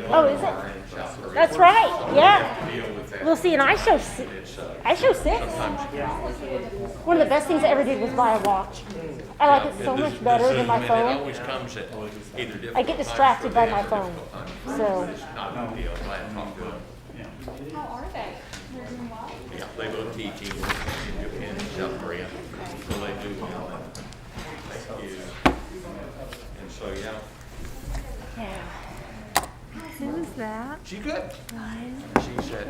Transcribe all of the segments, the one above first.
Oh, is it? That's right. Yeah. Well, see, and I show 6. One of the best things I ever did was buy a watch. I like it so much better than my phone. It always comes at either different. I get distracted by my phone. So. It's not a big deal. I had talked to them. How are they? They're doing well? Yeah, they both teach English in South Korea. So they do well. Thank you. And so, yeah. Yeah. Who is that? She's good. She's at,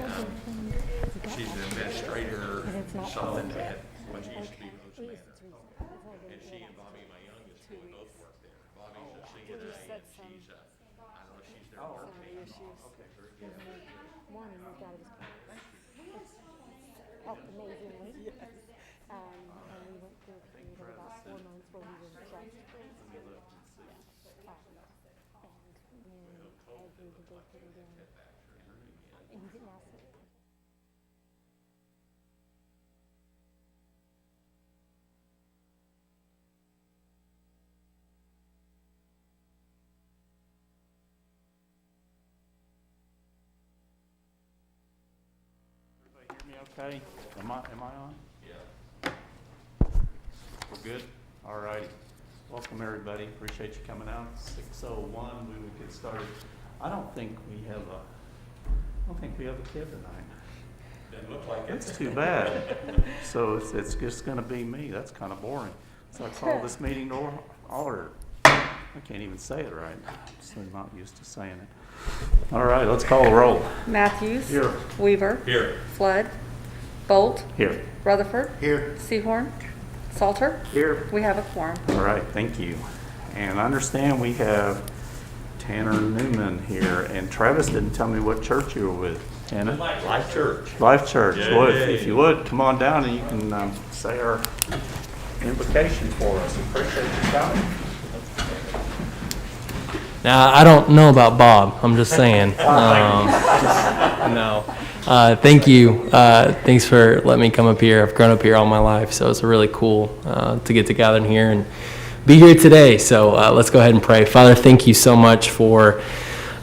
she's an administrator, something at what used to be Rose Manor. And she and Bobby, my youngest, we both work there. Bobby's a CNA and she's, I don't know, she's their marketing. Okay, very good. One moved out of his car. Helped amazingly. And we went through a period of about 4 months where we were just. And then I agreed to go put it in. And he didn't ask me. Everybody hear me okay? Am I on? Yeah. We're good? All righty. Welcome, everybody. Appreciate you coming out. 6:01, we would get started. I don't think we have a kid tonight. Doesn't look like it. That's too bad. So it's just gonna be me. That's kind of boring. So I call this meeting to order. I can't even say it right. I'm so not used to saying it. All right, let's call the roll. Matthews. Here. Weaver. Here. Flood. Bolt. Here. Rutherford. Here. Seahorn. Salter. Here. We have a quorum. All right, thank you. And I understand we have Tanner Newman here, and Travis didn't tell me what church you were with. Tanner? Life Church. Life Church. Well, Yay. if you would, come on down and you can say our invocation for us. Appreciate you coming. Now, I don't know about Bob. I'm just saying. No. Thank you. Thanks for letting me come up here. I've grown up here all my life, so it's really cool to get together in here and be here today. So let's go ahead and pray. Father, thank you so much for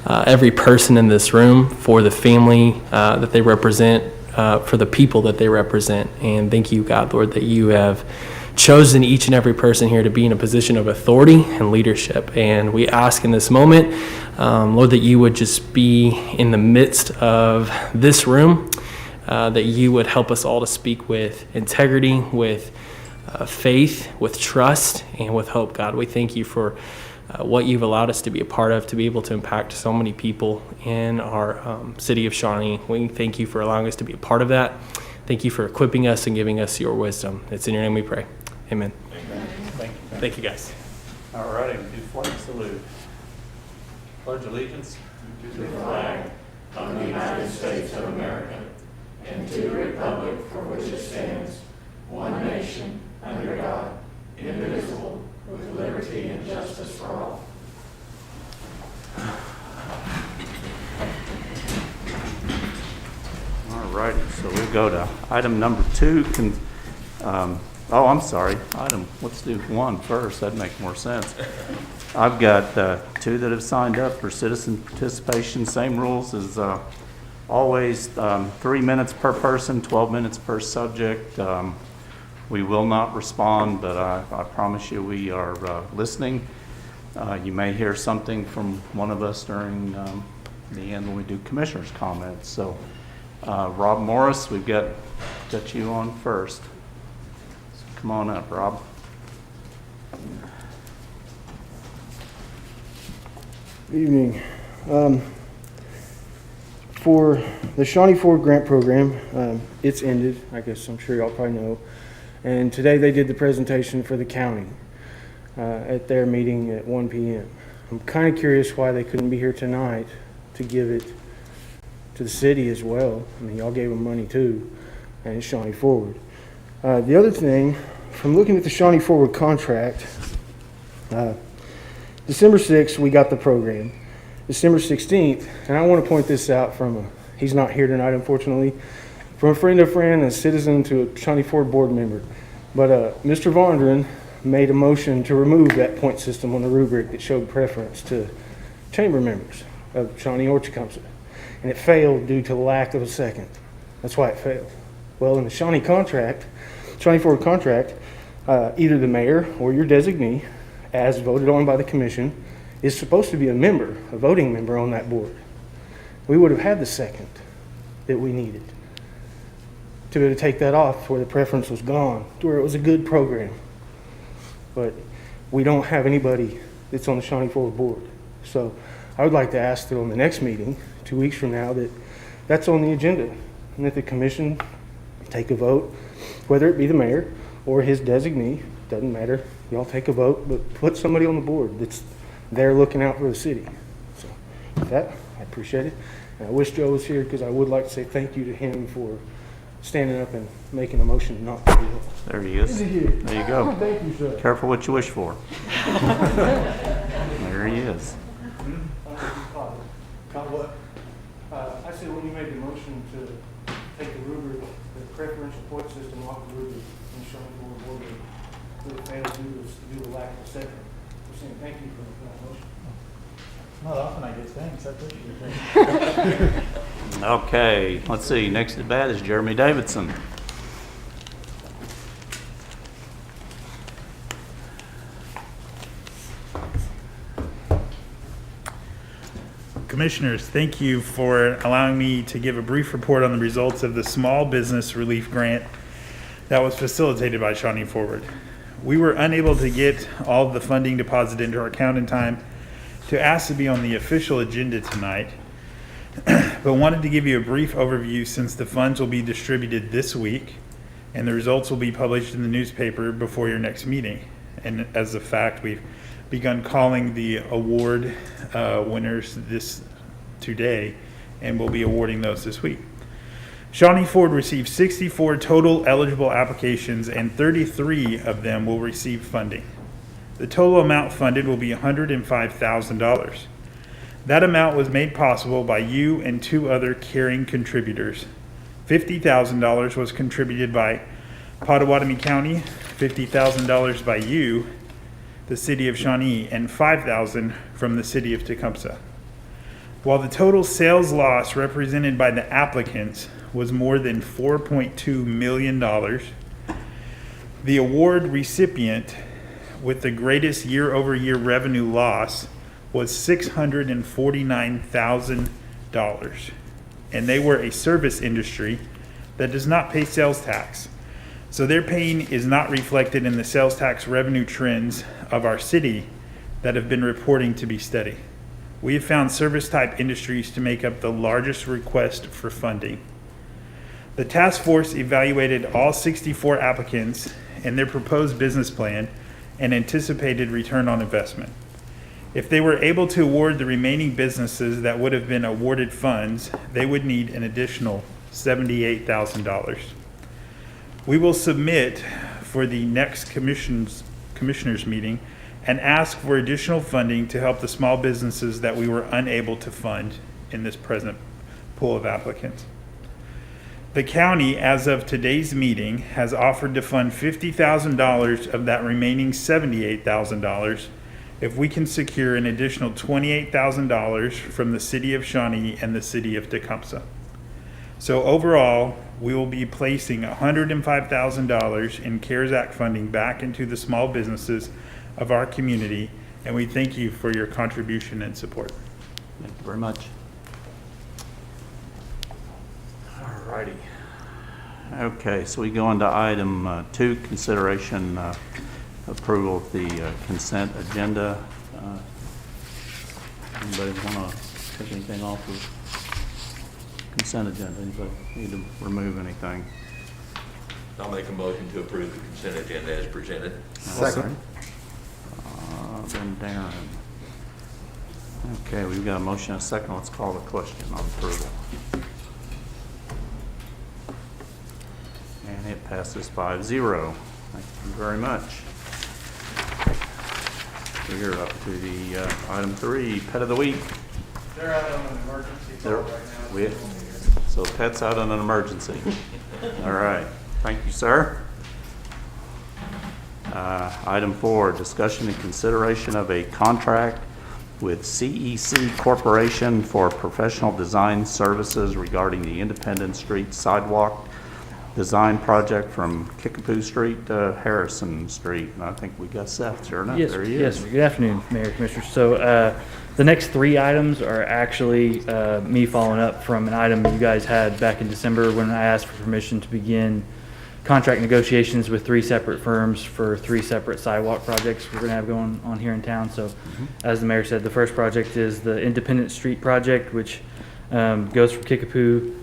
every person in this room, for the family that they represent, for the people that they represent. And thank you, God, Lord, that you have chosen each and every person here to be in a position of authority and leadership. And we ask in this moment, Lord, that you would just be in the midst of this room, that you would help us all to speak with integrity, with faith, with trust, and with hope. God, we thank you for what you've allowed us to be a part of, to be able to impact so many people in our city of Shawnee. We thank you for allowing us to be a part of that. Thank you for equipping us and giving us your wisdom. It's in your name we pray. Amen. Thank you. Thank you, guys. All righty, we do flag salute. Pledge allegiance to the flag of the United States of America and to the republic for which it stands, one nation, under God, indivisible, with liberty and justice for all. All righty, so we go to item number 2. I'm sorry. Let's do 1 first. That'd make more sense. I've got 2 that have signed up for citizen participation. Same rules as always. 3 minutes per person, 12 minutes per subject. We will not respond, but I promise you we are listening. You may hear something from one of us during the end when we do commissioners' comments. So, Rob Morris, we've got you on first. Come on up, Rob. Good evening. For the Shawnee Ford Grant Program, it's ended, I guess I'm sure y'all probably know. And today they did the presentation for the county at their meeting at 1 p.m. I'm kind of curious why they couldn't be here tonight to give it to the city as well. I mean, y'all gave them money too, and it's Shawnee Forward. The other thing, from looking at the Shawnee Forward contract, December 6th, we got the program. December 16th, and I want to point this out he's not here tonight, unfortunately, from a friend to a friend, a citizen to a Shawnee Forward board member. But Mr. Vondran made a motion to remove that point system on the rubric that showed preference to chamber members. of Shawnee or Tecumseh. And it failed due to lack of a second. That's why it failed. Well, in the Shawnee Ford contract, either the mayor or your designee, as voted on by the commission, is supposed to be a voting member on that board. We would have had the second that we needed to be able to take that off where the preference was gone, to where it was a good program. But we don't have anybody that's on the Shawnee Ford board. So I would like to ask that on the next meeting, 2 weeks from now, that's on the agenda and that the commission take a vote, whether it be the mayor or his designee, doesn't matter. Y'all take a vote, but put somebody on the board that's there looking out for the city. So with that, I appreciate it. And I wish Joe was here because I would like to say thank you to him for standing up and making a motion not to do it. There he is. Is he here? There you go. Thank you, sir. Careful what you wish for. There he is. What? I said when you made the motion to take the rubric, the preferential point system off the rubric and show it to the board that it failed due to lack of a second. We're saying thank you for that motion. Not often I get thanks. I appreciate it. Okay, let's see. Next at bat is Jeremy Davidson. Commissioners, thank you for allowing me to give a brief report on the results of the Small Business Relief Grant that was facilitated by Shawnee Forward. We were unable to get all of the funding deposited into our account in time to ask to be on the official agenda tonight, but wanted to give you a brief overview since the funds will be distributed this week and the results will be published in the newspaper before your next meeting. And as a fact, we've begun calling the award winners today, and we'll be awarding those this week. Shawnee Ford received 64 total eligible applications, and 33 of them will receive funding. The total amount funded will be $105,000. That amount was made possible by you and 2 other caring contributors. $50,000 was contributed by Pottawatomie County, $50,000 by you, the City of Shawnee, and $5,000 from the City of Tecumseh. While the total sales loss represented by the applicants was more than $4.2 million, the award recipient with the greatest year-over-year revenue loss was $649,000. And they were a service industry that does not pay sales tax. So their pain is not reflected in the sales tax revenue trends of our city that have been reporting to be steady. We have found service-type industries to make up the largest request for funding. The task force evaluated all 64 applicants and their proposed business plan and anticipated return on investment. If they were able to award the remaining businesses that would have been awarded funds, they would need an additional $78,000. We will submit for the next commissioners meeting and ask for additional funding to help the small businesses that we were unable to fund in this present pool of applicants. The county, as of today's meeting, has offered to fund $50,000 of that remaining $78,000 if we can secure an additional $28,000 from the City of Shawnee and the City of Tecumseh. So overall, we will be placing $105,000 in CARES Act funding back into the small businesses of our community, and we thank you for your contribution and support. Thank you very much. All righty. Okay, so we go on to item 2, consideration approval of the consent agenda. Anybody want to take anything off of consent agenda? Anybody need to remove anything? I'll make a motion to approve the consent agenda as presented. Second. Then Darren. Okay, we've got a motion and a second. Let's call the question on approval. And it passes 5-0. Thank you very much. We're up to the item 3, pet of the week. They're out on an emergency There- right now. So pet's out on an emergency. All right. Thank you, sir. Item 4, discussion and consideration of a contract with CEC Corporation for professional design services regarding the Independence Street sidewalk design project from Kickapoo Street to Harrison Street. And I think we got Seth, sure enough, Yes, there he yes, is. sir. Good afternoon, Mayor, Commissioners. So the next 3 items are actually me following up from an item you guys had back in December when I asked for permission to begin contract negotiations with 3 separate firms for 3 separate sidewalk projects we're going to have going on here in town. So as the mayor said, the first project is the Independence Street project, which goes from Kickapoo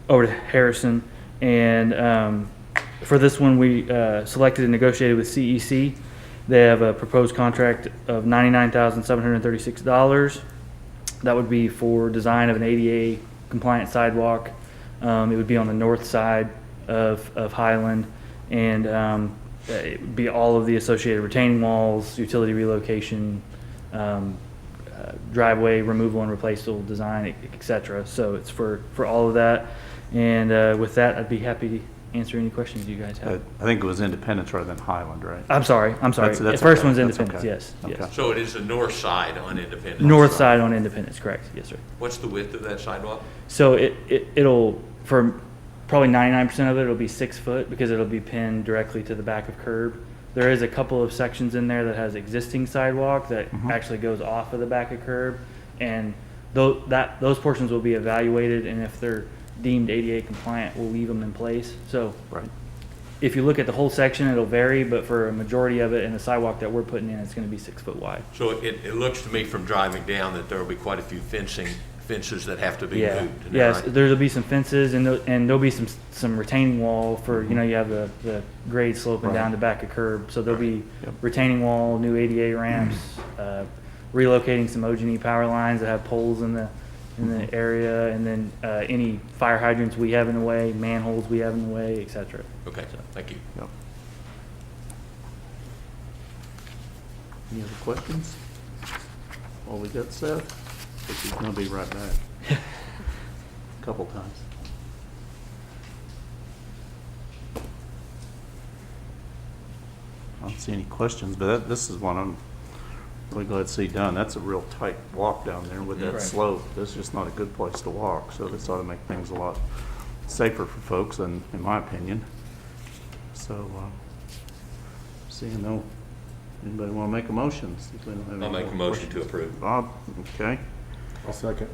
over to Harrison. And for this one, we selected and negotiated with CEC. They have a proposed contract of $99,736. That would be for design of an ADA compliant sidewalk. It would be on the north side of Highland, and it would be all of the associated retaining walls, utility relocation, driveway removal and replaceable design, et cetera. So it's for all of that. And with that, I'd be happy to answer any questions you guys have. I think it was Independence rather than Highland, right? I'm sorry. That's The first okay. one's That's Independence, okay. yes. Okay. Yes. So it is the north side on Independence? North side on Independence, correct. Yes, sir. What's the width of that sidewalk? So it'll, for probably 99% of it, it'll be 6 foot because it'll be pinned directly to the back of curb. There is a couple of sections in there that has existing sidewalk that actually goes off of the back of curb. And those portions will be evaluated, and if they're deemed ADA compliant, we'll leave them in place. So Right. if you look at the whole section, it'll vary, but for a majority of it and the sidewalk that we're putting in, it's going to be 6 foot wide. So it looks to me from driving down that there will be quite a few fences that have to be Yeah, moved. Isn't that yes, right? there'll be some fences and there'll be some retaining wall for, you know, you have the grade sloping Right. down the back of curb. So there'll be Yep. retaining wall, new ADA ramps, relocating some OG&E power lines that have poles in the area, and then any fire hydrants we have in the way, manholes we have in the way, et cetera. Okay, thank you. Yep. Any other questions? Well, we got Seth. I think he's gonna be right back. A couple times. I don't see any questions, but this is one I'm really glad to see done. That's a real tight walk down there with that Right. slope. That's just not a good place to walk, so this ought to make things a lot safer for folks, in my opinion. So, seeing no, anybody want to make a motion? See if we don't have I'll any make more a motion to questions. approve. Bob, okay. I'll second.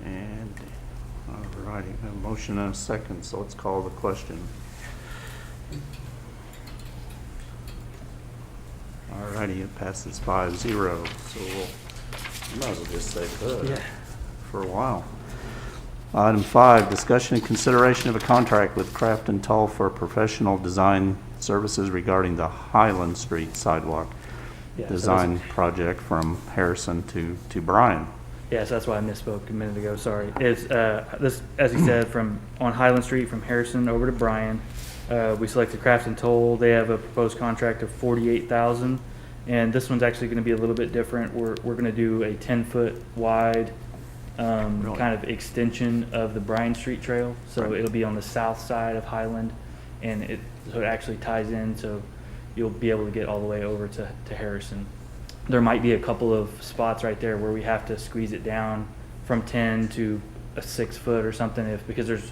And, all righty, a motion and a second, so let's call the question. All righty, it passes 5-0, so we'll, might as well just say good for a while. Item 5, discussion and consideration of a contract with Craft and Tull for professional design services regarding the Highland Street sidewalk Yeah, so design project from Harrison to Bryan. Yes, that's why I misspoke a minute ago, sorry. It's, this, as he said, on Highland Street from Harrison over to Bryan. We selected Craft and Toll. They have a proposed contract of $48,000. And this one's actually gonna be a little bit different. We're gonna do a 10-foot wide, Really? kind of extension of the Bryan Street Trail. So Right. it'll be on the south side of Highland, and so it actually ties in, so you'll be able to get all the way over to Harrison. There might be a couple of spots right there where we have to squeeze it down from 10 to a 6 foot or something, because if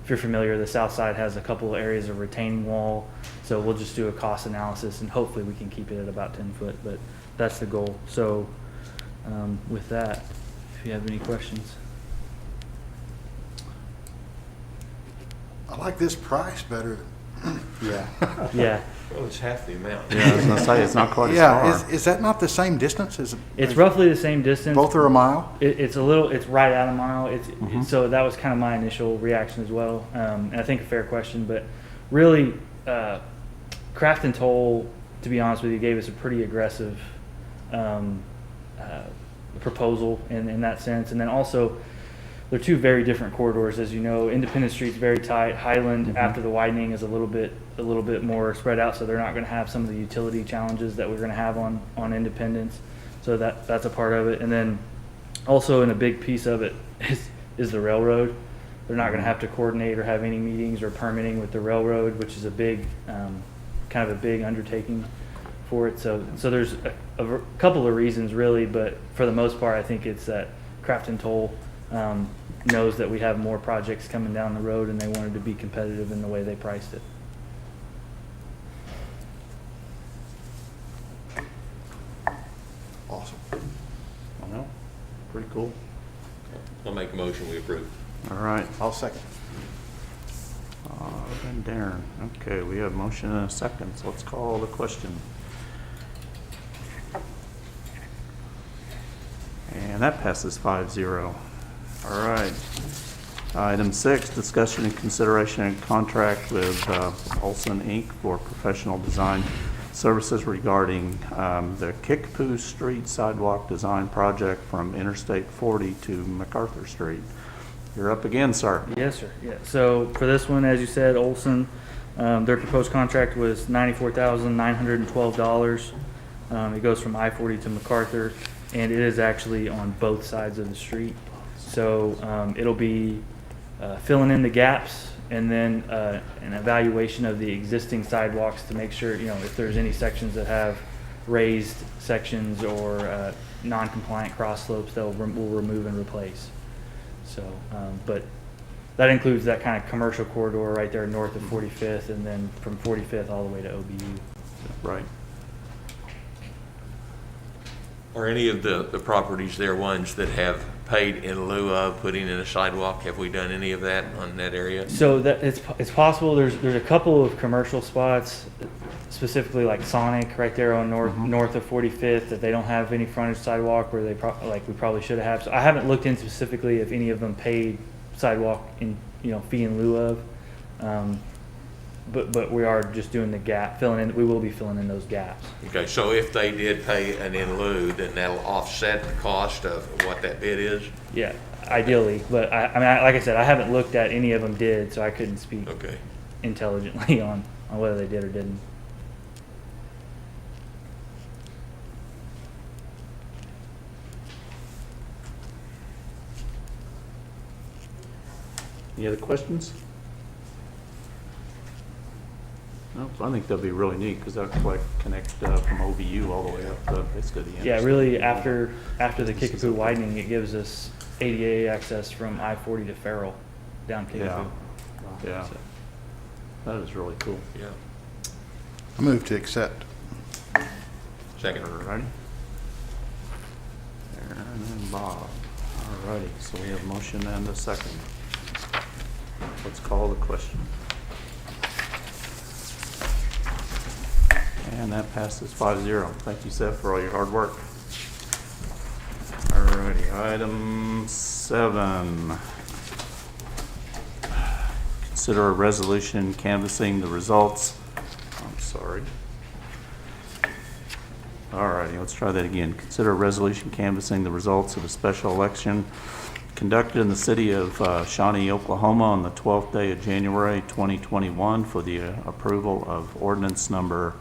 you're familiar, the south side has a couple of areas of retaining wall. So we'll just do a cost analysis, and hopefully we can keep it at about 10 foot, but that's the goal. So with that, if you have any questions. I like this price better. Yeah. Yeah, Well, it's half the amount. Yeah, I was gonna say, it's not quite as Yeah, far. is that not the same distance as? it's roughly the same distance. Both are a mile? It's right at a mile. So that was kind of my initial reaction as well, and I think a fair question. But really, Craft and Toll, to be honest with you, gave us a pretty aggressive proposal in that sense. And then also, they're two very different corridors, as you know. Independence Street's very tight. Highland, after the widening, is a little bit more spread out, so they're not going to have some of the utility challenges that we're going to have on Independence. So that's a part of it. And then also, in a big piece of it is the railroad. They're not going to have to coordinate or have any meetings or permitting with the railroad, which is a big, kind of a big undertaking for it. So there's a couple of reasons really, but for the most part, I think it's that Crafton Toll knows that we have more projects coming down the road, and they wanted to be competitive in the way they priced it. Awesome. I know, pretty cool. I'll make a motion, we approve. All right. I'll second. And Darren. Okay, we have motion and a second, so let's call the question. And that passes 5-0. All right. Item 6, discussion and consideration and contract with Olson Inc. for professional design services regarding the Kickapoo Street sidewalk design project from Interstate 40 to MacArthur Street. You're up again, sir. Yes, sir. Yeah. So for this one, as you said, Olson, their proposed contract was $94,912. It goes from I-40 to MacArthur, and it is actually on both sides of the street. So it'll be filling in the gaps, and then an evaluation of the existing sidewalks to make sure, if there's any sections that have raised sections or non-compliant cross slopes, we'll remove and replace. So, but that includes that kind of commercial corridor right there north of 45th, and then from 45th all the way to OBU. Right. Are any of the properties there ones that have paid in lieu of putting in a sidewalk? Have we done any of that on that area? So that it's possible. There's a couple of commercial spots, specifically like Sonic right there on north of 45th, that they don't have any frontage sidewalk where they we probably should have. So I haven't looked into specifically if any of them paid sidewalk in fee in lieu of. But we are just doing the gap filling in. We will be filling in those gaps. Okay, so if they did pay an in lieu, then that'll offset the cost of what that bid is? Yeah, ideally. But I mean, like I said, I haven't looked at any of them did, so I couldn't speak Okay. intelligently on whether they did or didn't. Any other questions? No, I think that'd be really neat, because that'll connect from OBU all the way up to basically the interstate. Yeah, really, after the Kickapoo widening, it gives us ADA access from I-40 to Farrell down Kickapoo. Yeah, that is really cool. Yeah. I move to accept. Second. All righty. Aaron and Bob. All righty, so we have a motion and a second. Let's call the question. And that passes 5-0. Thank you, Seth, for all your hard work. All righty, item 7. Consider a resolution canvassing the results. I'm sorry. All righty, let's try that again. Consider a resolution canvassing the results of a special election conducted in the city of Shawnee, Oklahoma on the 12th day of January 2021 for the approval of ordinance number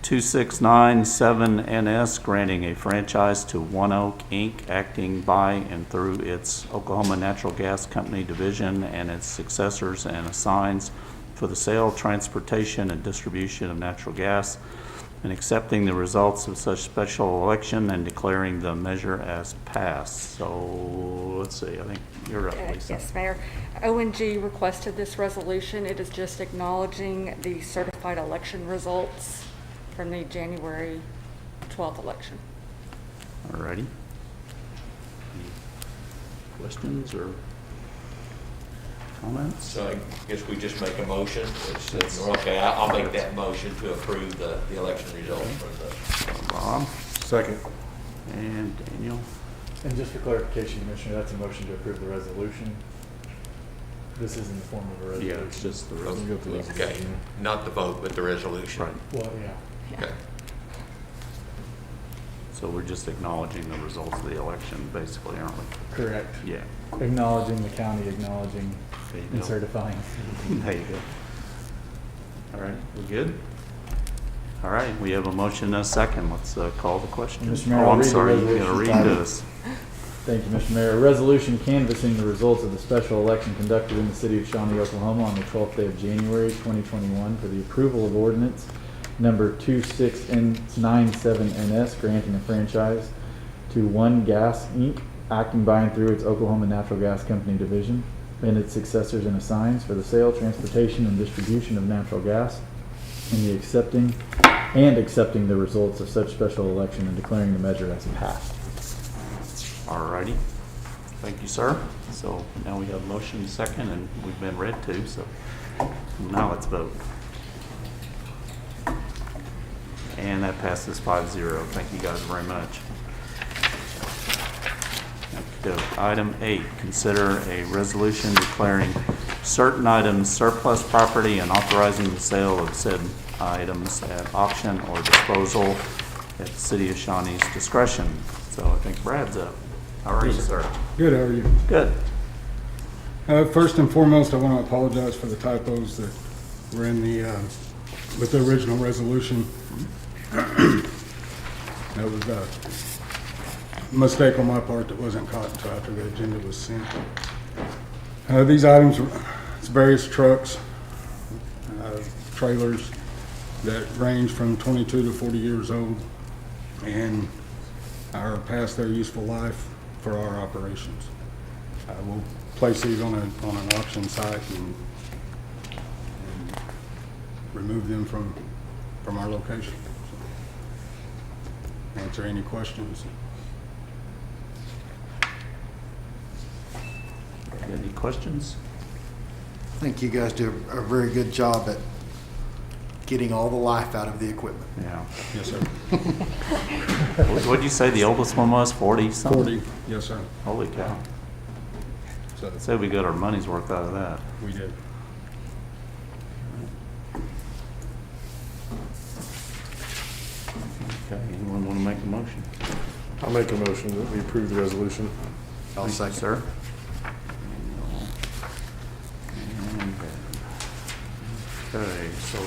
2697NS, granting a franchise to One Oak Inc., acting by and through its Oklahoma Natural Gas Company division and its successors and assigns for the sale, transportation, and distribution of natural gas, and accepting the results of such special election and declaring the measure as passed. So let's see, I think you're up, Lisa. Yes, Mayor. ONG requested this resolution. It is just acknowledging the certified election results from the January 12th election. All righty. Any questions or comments? So I guess we just make a motion. Okay, I'll make that motion to approve the election results from the. Bob Second. and Daniel. And just for clarification, Commissioner, that's a motion to approve the resolution. This is in the form of a resolution. Yeah, it's just the We'll go through the Okay, resolution. not the vote, but the resolution. Right. Well, yeah. Okay. So we're just acknowledging the results of the election, basically, aren't we? Correct. Yeah. Acknowledging the county, acknowledging There you and go. certifying. There you go. All right, we good? All right, we have a motion and a second. Let's call the question. Mr. Mayor, Oh, I'll I'm read the sorry, you gotta resolution read title. this. Thank you, Mr. Mayor. A resolution canvassing the results of the special election conducted in the city of Shawnee, Oklahoma on the 12th day of January 2021 for the approval of ordinance number 2697NS, granting a franchise to One Gas Inc., acting by and through its Oklahoma Natural Gas Company division and its successors and assigns for the sale, transportation, and distribution of natural gas, and accepting the results of such special election and declaring the measure as passed. All righty. Thank you, sir. So now we have motion second, and we've been read to, so now let's vote. And that passes 5-0. Thank you guys very much. Okay, item 8, consider a resolution declaring certain items surplus property and authorizing the sale of said items at auction or disposal at the City of Shawnee's discretion. So I think Brad's up. How are you, sir? Good, how are you? Good. First and foremost, I want to apologize for the typos that were in the, with the original resolution. That was a mistake on my part that wasn't caught until after the agenda was sent. These items, it's various trucks, trailers that range from 22 to 40 years old and are past their useful life for our operations. We'll place these on an auction site and remove them from our location. So, answer any questions. Any questions? I think you guys do a very good job at getting all the life out of the equipment. Yeah. Yes, sir. What'd you say the oldest one was? 40 something? 40, yes, sir. Holy cow. So Say we got our money's worth out of that. we did. Okay, anyone want to make a motion? I'll make a motion that we approve the resolution. I'll Thank you, second. sir. Okay, so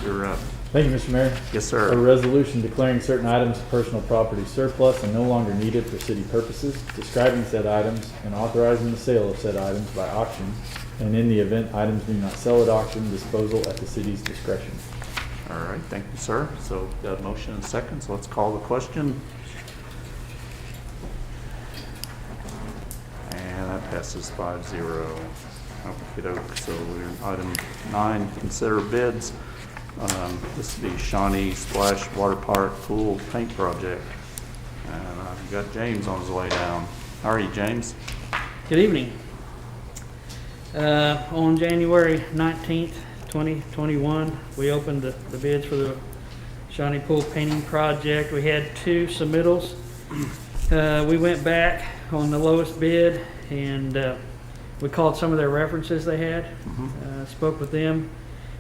you're up. Thank you, Mr. Mayor. Yes, A sir. resolution declaring certain items of personal property surplus and no longer needed for city purposes, describing said items, and authorizing the sale of said items by auction, and in the event items do not sell at auction, disposal at the city's discretion. All right, thank you, sir. So got a motion and a second, so let's call the question. And that passes 5-0. Okey-doke. So we're on item 9, consider bids. This would be Shawnee Splash Water Park Pool Paint Project. And I've got James on his way down. How are you, James? Good evening. On January 19th, 2021, we opened the bids for the Shawnee Pool Painting Project. We had 2 submittals. We went back on the lowest bid and we called some of their references they had, spoke with them.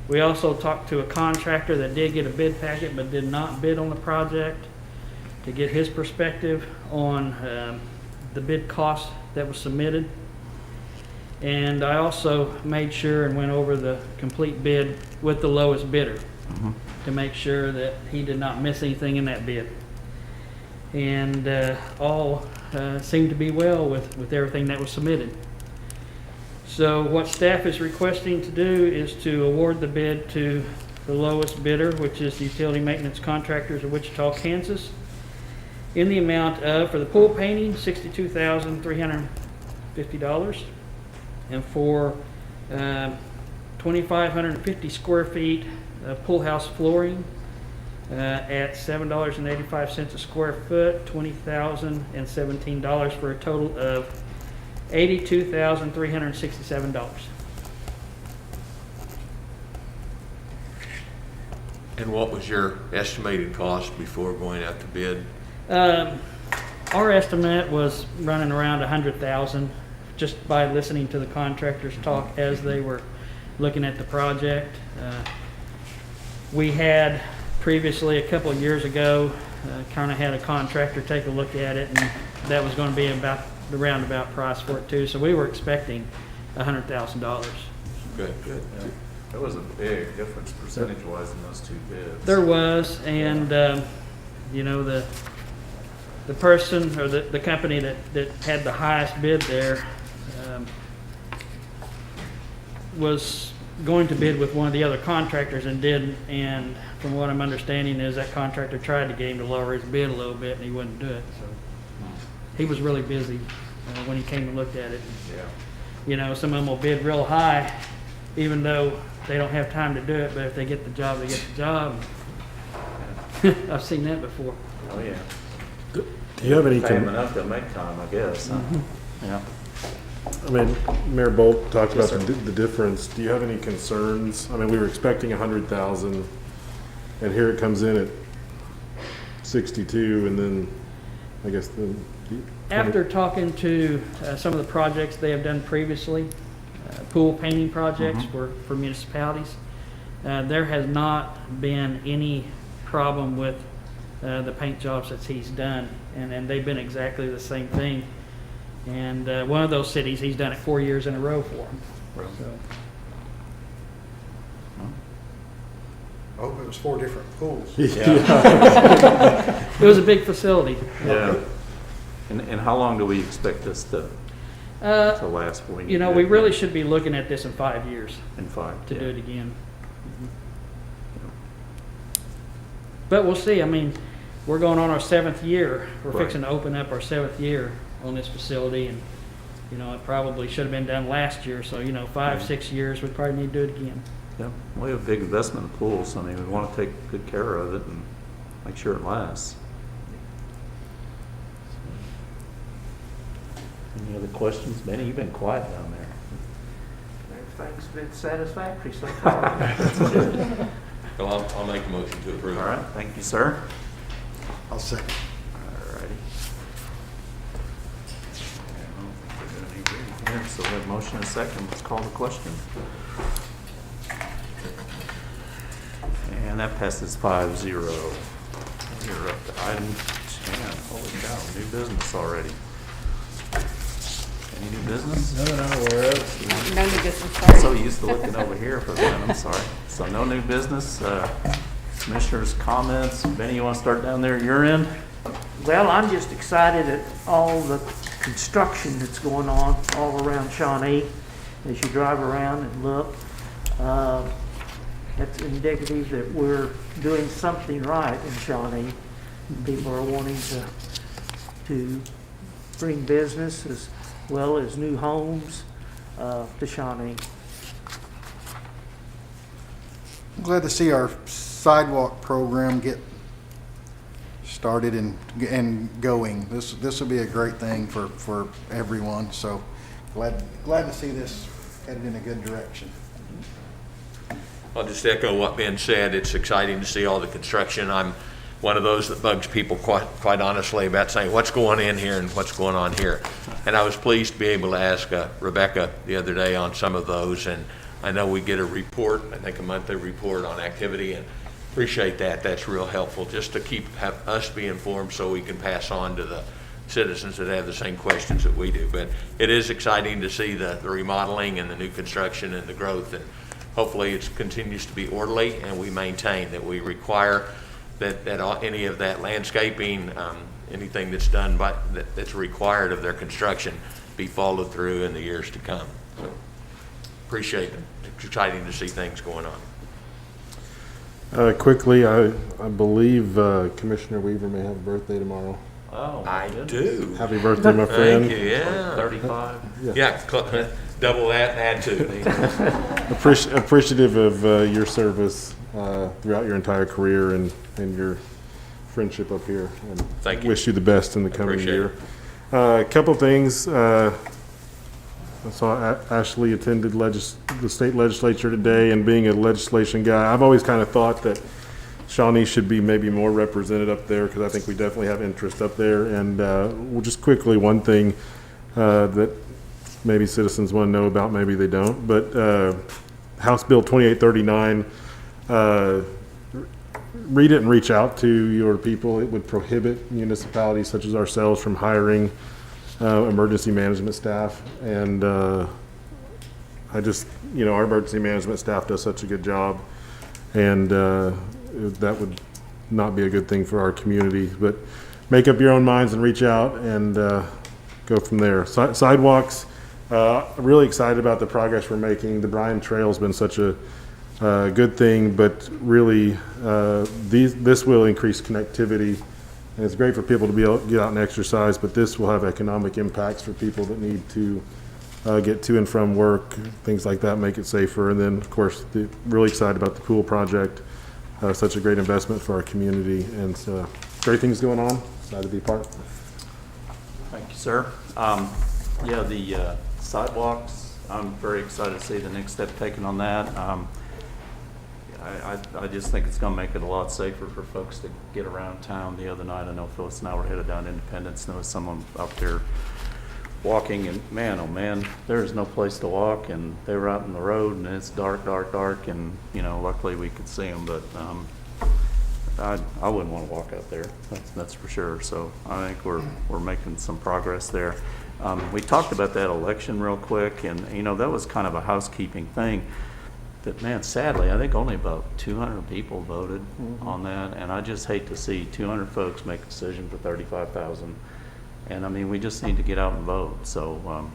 We also talked to a contractor that did get a bid packet but did not bid on the project to get his perspective on the bid cost that was submitted. And I also made sure and went over the complete bid with the lowest bidder to make sure that he did not miss anything in that bid. And all seemed to be well with everything that was submitted. So what staff is requesting to do is to award the bid to the lowest bidder, which is the Utility Maintenance Contractors of Wichita, Kansas, in the amount of, for the pool painting, $62,350, and for 2,550 square feet of pool house flooring at $7.85 a square foot, $20,017, for a total of $82,367. And what was your estimated cost before going out to bid? Our estimate was running around $100,000, just by listening to the contractors talk as they were looking at the project. We had previously, a couple of years ago, kind of had a contractor take a look at it, and that was going to be about the roundabout price for it too. So we were expecting $100,000. Good, good. That was a big difference percentage-wise in those 2 bids. There was, and you know, the person or the company that had the highest bid there was going to bid with one of the other contractors and didn't. And from what I'm understanding is that contractor tried to get him to lower his bid a little bit, and he wouldn't do it. So he was really busy when he came and looked at it. Yeah. You know, some of them will bid real high, even though they don't have time to do it. But if they get the job, they get the job. I've seen that before. Oh, yeah. Do you have any, Pay them enough to make time, I guess. Huh? Yeah. I mean, Mayor Bolt talked Yes, about sir. the difference. Do you have any concerns? I mean, we were expecting 100,000 and here it comes in at 62 and then I guess the. After talking to some of the projects they have done previously, pool painting projects for municipalities, there has not been any problem with the paint jobs that he's done, and they've been exactly the same thing. And one of those cities, he's done it 4 years in a row for them. So, Oh, it was 4 different pools. it was a big facility. Yeah. And how long do we expect this to last for? You know, we really should be looking at this in 5 years In 5 to do it again. But we'll see. I mean, we're going on our 7th year. We're Right. fixing to open up our 7th year on this facility, and you know, it probably should have been done last year. So, you know, 5, 6 years, we probably need to do it again. Yeah, we have a big investment in pools, so I mean, we want to take good care of it and make sure it lasts. Any other questions? Benny, you've been quiet down there. Everything's been satisfactory so far. Well, I'll make a motion to approve. All right, thank you, sir. I'll second. All righty. Yeah, so we have a motion and a second. Let's call the question. And that passes 5-0. You're up to item 10. Holy cow, new business already. Any new business? Nothing I'm aware of. No new business, I'm sorry. so used to looking over here for that, I'm sorry. So no new business. Commissioners' comments. Benny, you want to start down there at your end? Well, I'm just excited at all the construction that's going on all around Shawnee. As you drive around and look, that's indicative that we're doing something right in Shawnee. People are wanting to bring business as well as new homes to Shawnee. I'm glad to see our sidewalk program get started and going. This will be a great thing for everyone. So glad to see this headed in a good direction. I'll just echo what Ben said. It's exciting to see all the construction. I'm one of those that bugs people quite honestly about saying what's going in here and what's going on here. And I was pleased to be able to ask Rebecca the other day on some of those. And I know we get a report, I think a monthly report on activity, and appreciate that. That's real helpful just to have us be informed so we can pass on to the citizens that have the same questions that we do. But it is exciting to see the remodeling and the new construction and the growth, and hopefully it continues to be orderly and we maintain that we require that any of that landscaping, anything that's done that's required of their construction be followed through in the years to come. So appreciate it. It's exciting to see things going on. Quickly, I believe Commissioner Weaver may have a birthday tomorrow. Oh, I goodness. do. Happy birthday, my friend. Thank you, yeah. 35. Yeah, double that and add 2. Appreciative of your service throughout your entire career and your friendship up here. And Thank you. Wish you the best in the coming Appreciate year. A couple things. I saw Ashley attended the state legislature today, and being a legislation guy, I've always kind of thought that Shawnee should be maybe more represented up there because I think we definitely have interest up there. And well, just quickly, one thing that maybe citizens want to know about, maybe they don't, but House Bill 2839, read it and reach out to your people. It would prohibit municipalities such as ourselves from hiring emergency management staff. And I just, our emergency management staff does such a good job. And that would not be a good thing for our community. But make up your own minds and reach out and go from there. Sidewalks, Really excited about the progress we're making. The Bryan Trail's been such a good thing, but really this will increase connectivity, and it's great for people to be able to get out and exercise, but this will have economic impacts for people that need to get to and from work, things like that, make it safer. And then, of course, really excited about the pool project. Such a great investment for our community, and great things going on. Excited to be part. Thank you, sir. Yeah, the sidewalks, I'm very excited to see the next step taken on that. I just think it's gonna make it a lot safer for folks to get around town. The other night, I know Phyllis and I were headed down to Independence, and there was someone out there walking, and man, oh man, there's no place to walk, and they were out in the road, and it's dark, and, you know, luckily we could see them, but I wouldn't want to walk out there, that's for sure. So I think we're making some progress there. We talked about that election real quick, and, you know, that was kind of a housekeeping thing. That, man, sadly, I think only about 200 people voted on that, and I just hate to see 200 folks make a decision for 35,000. And I mean, we just need to get out and vote. So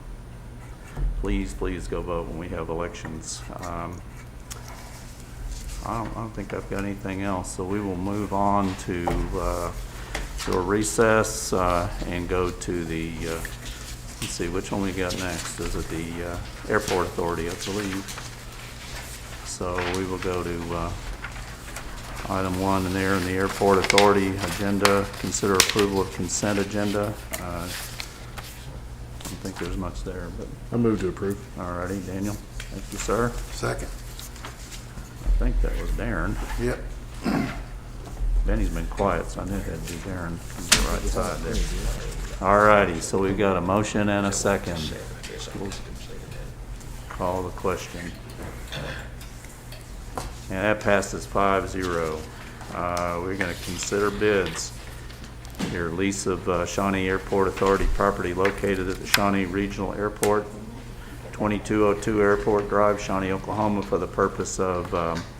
please go vote when we have elections. I don't think I've got anything else. So we will move on to a recess and go to the, let's see, which one we got next? Is it the Airport Authority, I believe? So we will go to item 1 in there in the Airport Authority agenda. Consider approval of consent agenda. I don't think there's much there, but I move to approve. All righty, Daniel. Thank you, sir. Second. I think that was Darren. Yep. Benny's been quiet, so I knew that'd be Darren on the right side there. All righty, so we've got a motion and a second. We'll call the question. And that passes 5-0. We're going to consider bids. Your lease of Shawnee Airport Authority property located at the Shawnee Regional Airport, 2202 Airport Drive, Shawnee, Oklahoma, for the purpose of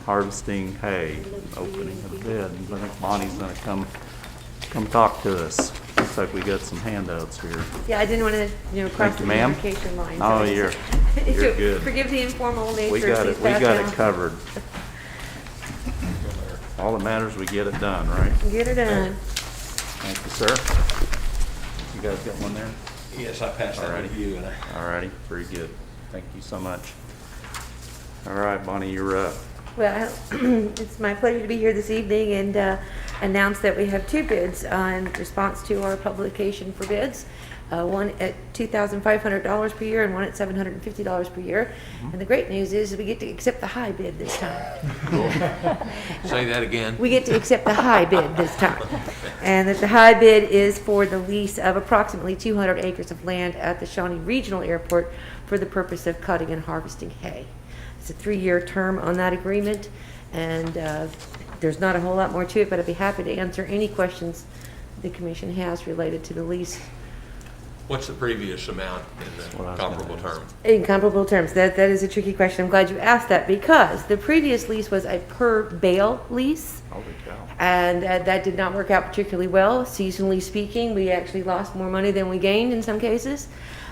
harvesting hay. Opening of the bid. I think Bonnie's going to come talk to us. Looks like we got some handouts here. Yeah, I didn't want to, cross the ma'am. demarcation line. Oh, you're good. Forgive the informal nature. We got of it. these We got backgrounds. it covered. All that matters, we get it done, right? Get her done. Thank you, sir. You guys got one there? Yes, I passed that with you. All righty, very good. Thank you so much. All right, Bonnie, you're up. Well, it's my pleasure to be here this evening and announce that we have 2 bids in response to our publication for bids. One at $2,500 per year and one at $750 per year. And the great news is we get to accept the high bid this time. Say that again. We get to accept the high bid this time. And that the high bid is for the lease of approximately 200 acres of land at the Shawnee Regional Airport for the purpose of cutting and harvesting hay. It's a 3-year term on that agreement, and there's not a whole lot more to it, but I'd be happy to answer any questions the commission has related to the lease. What's the previous amount in the comparable term? In comparable terms, that is a tricky question. I'm glad you asked that because the previous lease was a per bale lease. Holy cow. And that did not work out particularly well. Seasonally speaking, we actually lost more money than we gained in some cases.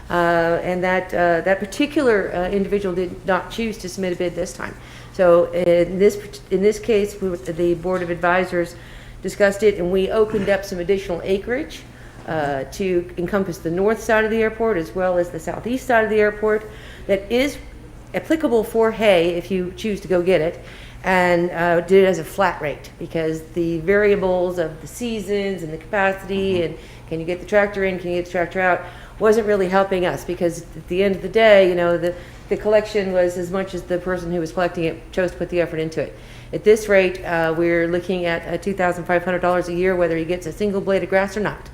And that particular individual did not choose to submit a bid this time. So in this case, the Board of Advisors discussed it, and we opened up some additional acreage to encompass the north side of the airport as well as the southeast side of the airport that is applicable for hay if you choose to go get it, and did it as a flat rate because the variables of the seasons and the capacity and can you get the tractor in, can you get the tractor out, wasn't really helping us because at the end of the day, the collection was as much as the person who was collecting it chose to put the effort into it. At this rate, we're looking at $2,500 a year whether he gets a single blade of grass or not.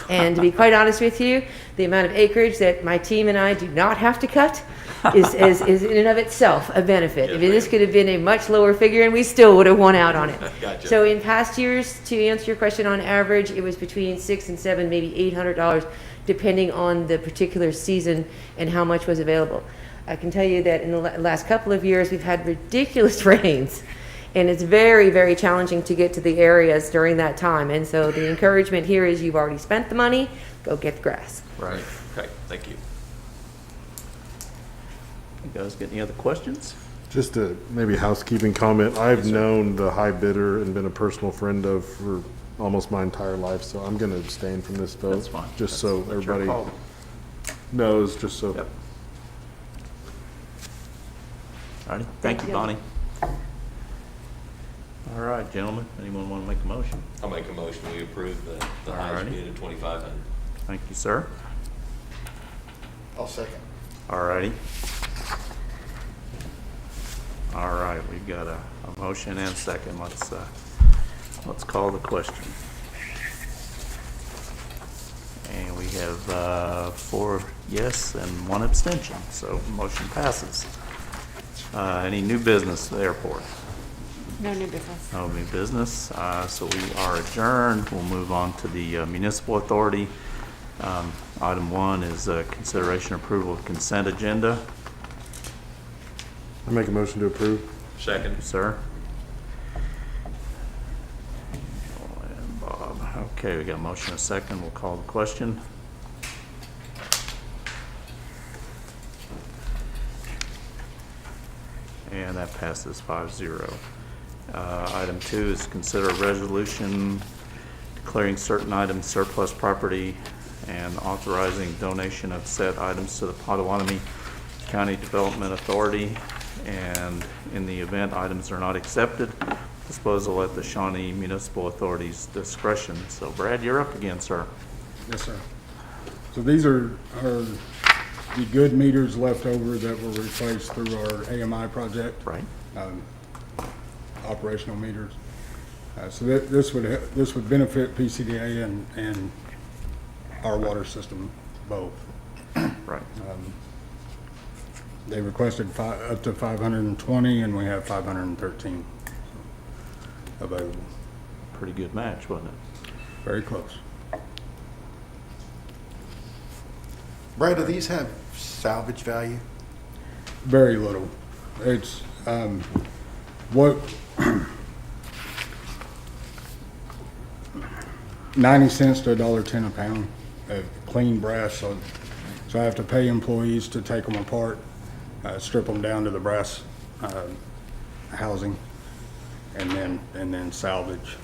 And to be quite honest with you, the amount of acreage that my team and I do not have to cut is in and of itself a benefit. Yes, This could have been a much lower figure and we still would have won out on it. Gotcha. So in past years, to answer your question, on average, it was between $600 and $700, maybe $800, depending on the particular season and how much was available. I can tell you that in the last couple of years, we've had ridiculous rains. And it's very, very challenging to get to the areas during that time. And so the encouragement here is you've already spent the money, go get the grass. Right. Okay, thank you. You guys get any other questions? Just a maybe housekeeping comment. I've known the high bidder and been a personal friend of for almost my entire life, so I'm going to abstain from this vote. That's fine. Just so That's your everybody call. knows, just so. Yep. All righty, thank you, Bonnie. All right, gentlemen, anyone want to make a motion? I'll make a motion, we approve the All highest righty. bid of 2,500. Thank you, sir. I'll second. All righty. All right, we've got a motion and second. Let's call the question. And we have 4 yes and 1 abstention, so motion passes. Any new business at the airport? No new business. No new business, so we are adjourned. We'll move on to the municipal authority. Item 1 is consideration approval of consent agenda. I make a motion to approve. Second. Sir? And Bob. Okay, we got a motion and a second. We'll call the question. And that passes 5-0. Item 2 is consider a resolution declaring certain items surplus property and authorizing donation of said items to the Potawatomi County Development Authority. And in the event items are not accepted, disposal at the Shawnee Municipal Authority's discretion. So Brad, you're up again, sir. Yes, sir. So these are the good meters left over that were replaced through our AMI project. Right. Operational meters. So this would benefit PCDA and our water system both. Right. They requested up to 520, and we have 513 available. Pretty good match, wasn't it? Very close. Brad, do these have salvage value? Very little. It's what 90 cents to $1.10 a pound of clean brass. So I have to pay employees to take them apart, strip them down to the brass housing, and then salvage.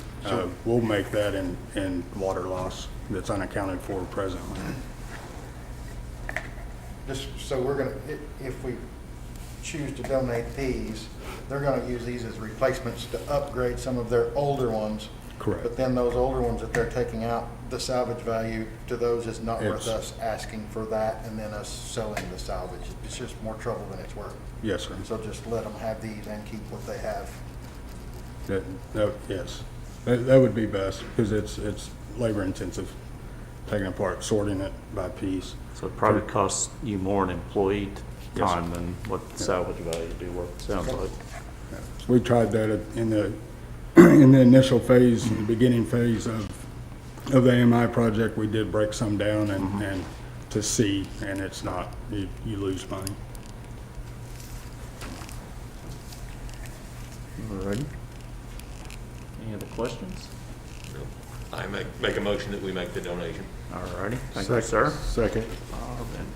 We'll make that in water loss that's unaccounted for presently. Just so we're gonna, if we choose to donate these, they're gonna use these as replacements to upgrade some of their older ones. Correct. But then those older ones that they're taking out, the salvage value to those is not worth It's- us asking for that and then us selling the salvage. It's just more trouble than it's worth. Yes, sir. So just let them have these and keep what they have. Yes, that would be best, because it's labor intensive, taking apart, sorting it by piece. So it probably costs you more in employee Yes, sir. time than what the salvage value would be worth, it sounds like. We tried that in the in the initial phase, the beginning phase of the AMI project. We did break some down and to see, and it's not, you lose money. Alrighty. Any other questions? I make a motion that we make the donation. Alrighty, thank you, sir. Second. Bob and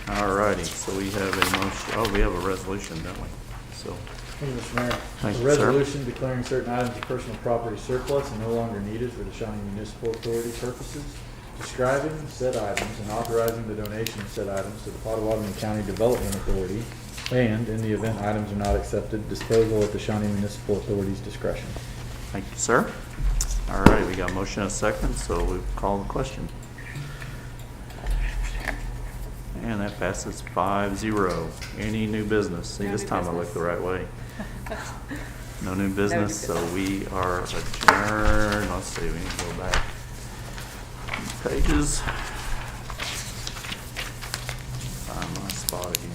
Dan. Alrighty, so we have a motion, we have a resolution, don't we? So, Thank you, Mr. Mayor. Thank A you, sir. resolution declaring certain items of personal property surplus and no longer needed for the Shawnee Municipal Authority purposes, describing said items and authorizing the donation of said items to the Potawatomi County Development Authority, and in the event items are not accepted, disposal at the Shawnee Municipal Authority's discretion. thank you, sir. Alright, we got a motion and a second, so we call the question. And that passes 5-0. Any new business? See, No this new time I looked business. the right way. No new business, so we are adjourned. Let's see, we need to go back pages. Find my spot again.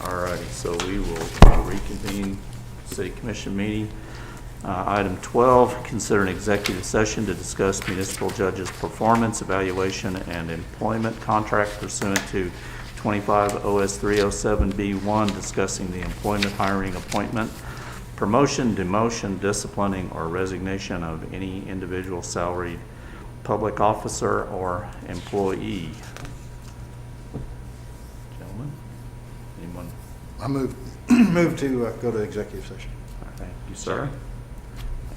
Alrighty, so we will reconvene city commission meeting. Item 12, consider an executive session to discuss municipal judges' performance, evaluation, and employment contract pursuant to 25 OS 307B1, discussing the employment, hiring, appointment, promotion, demotion, disciplining, or resignation of any individual salaried public officer or employee. I move, move to go to executive session. Thank you, sir.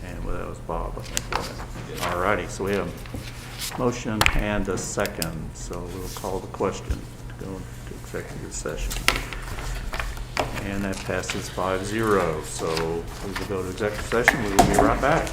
And well, that was Bob, I think. All righty, so we have a motion and a second, so we'll call the question to go into executive session. And that passes 5-0, so we will go to executive session. We will be right back.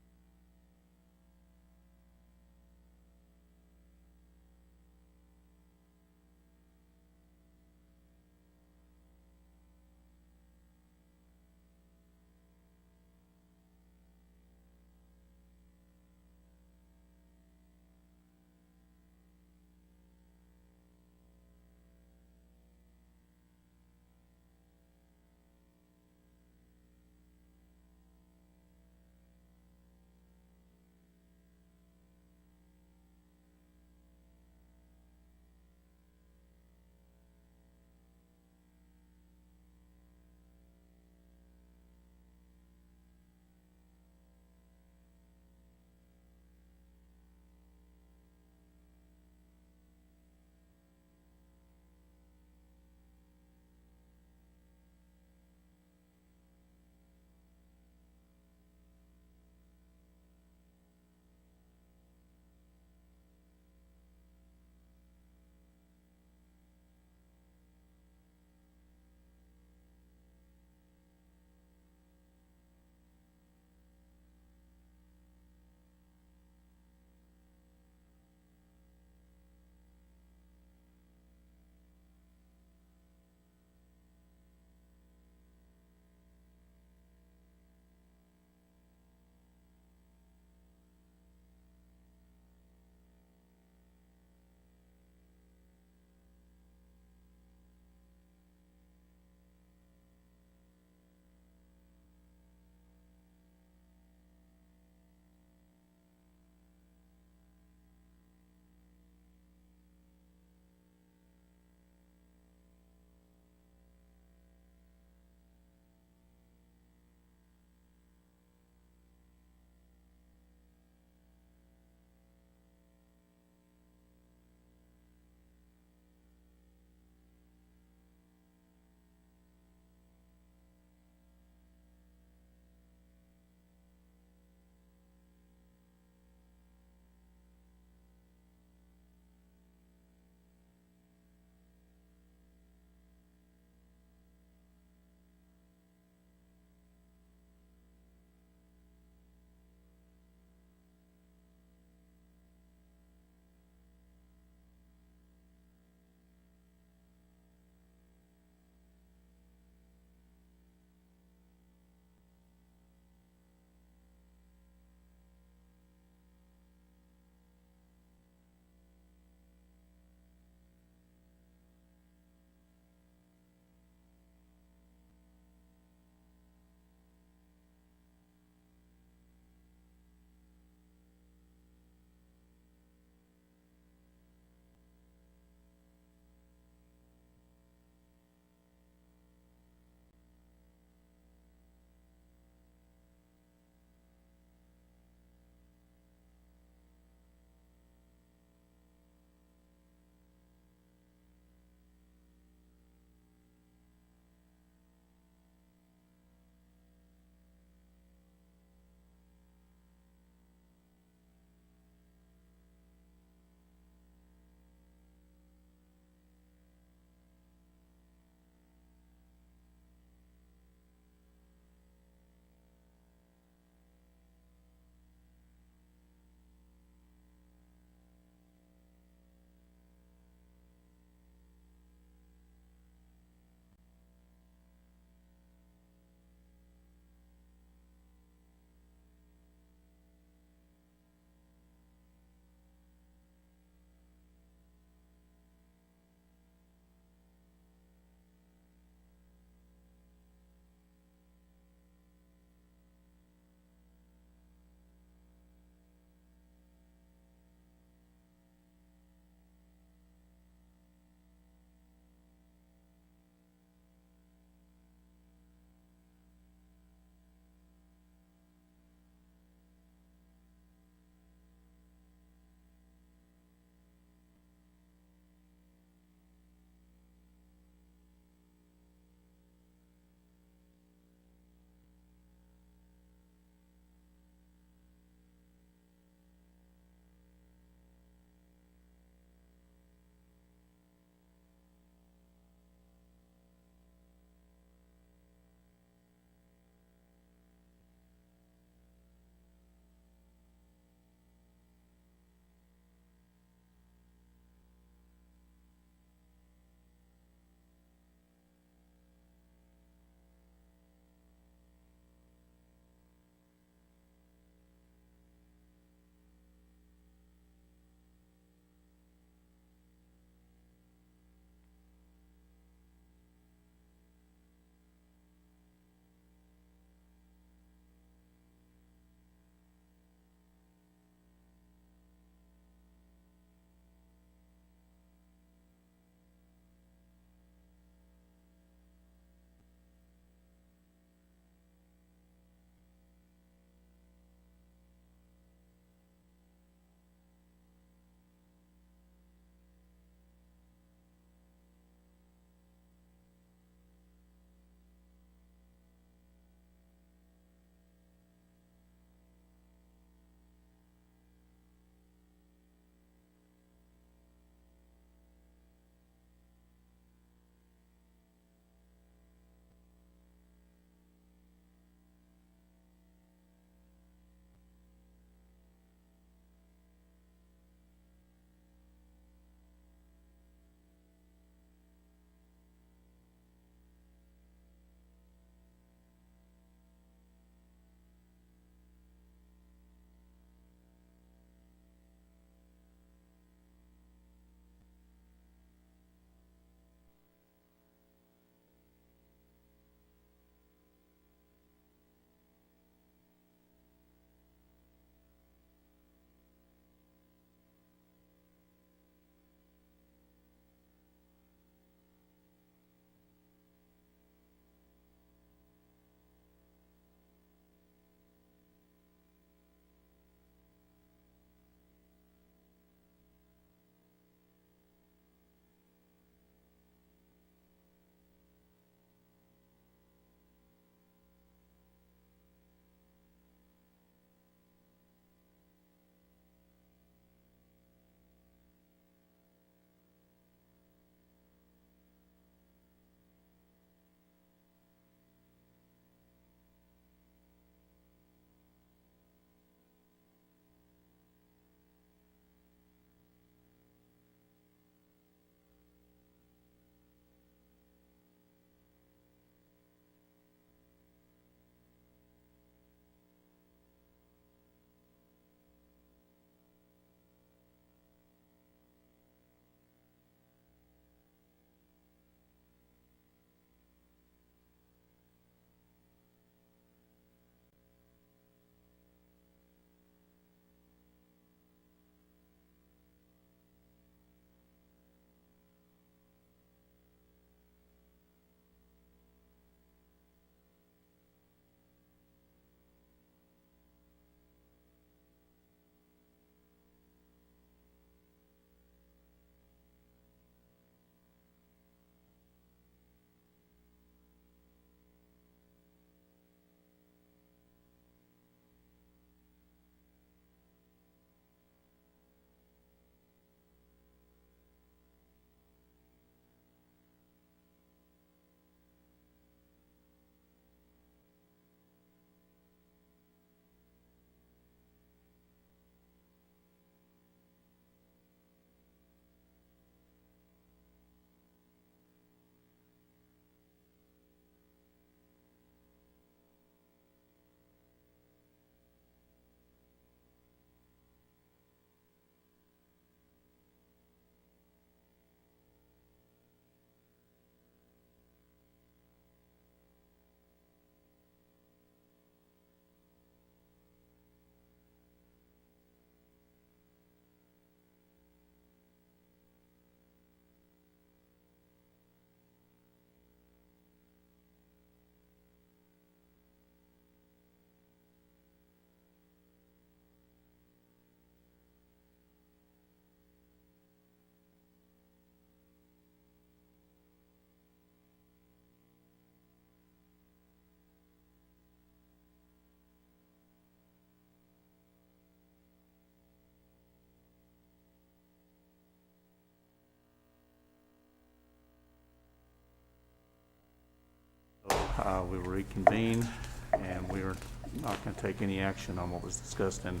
we will reconvene, and we are not going to take any action on what was discussed in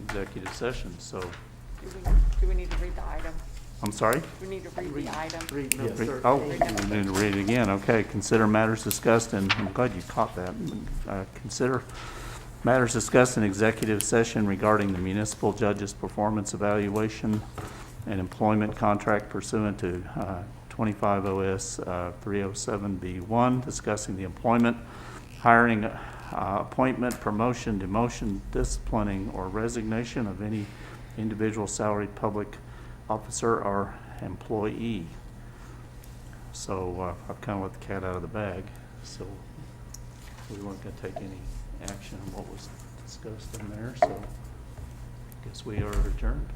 executive session, so, Do we need to read the item? I'm sorry? Do we need to read the item? Oh, we need to read it again, okay. Consider matters discussed, and I'm glad you caught that. Consider matters discussed in executive session regarding the municipal judge's performance evaluation and employment contract pursuant to 25 OS 307B1, discussing the employment, hiring, appointment, promotion, demotion, disciplining, or resignation of any individual salaried public officer or employee. So I've kind of let the cat out of the bag, so we weren't going to take any action on what was discussed in there, so I guess we are adjourned.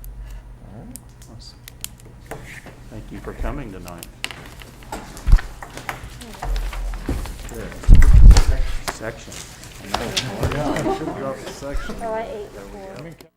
All right. Awesome. Thank you for coming tonight. Section. Yeah, I should drop the section. Oh, I ate before.